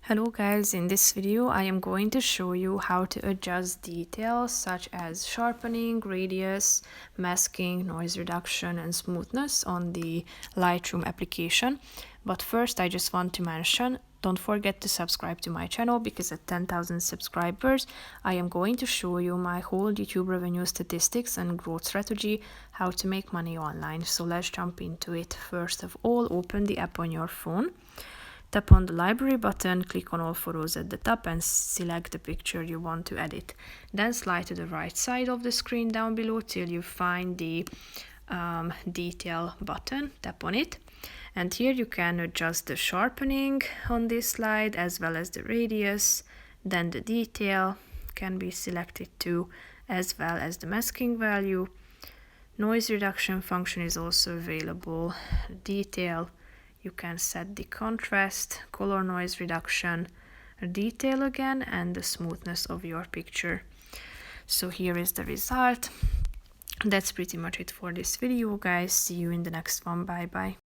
Hello guys, in this video I am going to show you how to adjust details such as sharpening, radius, masking, noise reduction and smoothness on the Lightroom application. But first I just want to mention, don't forget to subscribe to my channel because at 10,000 subscribers I am going to show you my whole YouTube revenue statistics and growth strategy, how to make money online. So let's jump into it. First of all, open the app on your phone. Tap on the library button, click on all photos at the top and select the picture you want to edit. Then slide to the right side of the screen down below till you find the detail button. Tap on it. And here you can adjust the sharpening on this slide as well as the radius. Then the detail can be selected too, as well as the masking value. Noise reduction function is also available. Detail. You can set the contrast, color noise reduction, detail again, and the smoothness of your picture. So here is the result. That's pretty much it for this video, guys. See you in the next one. Bye bye.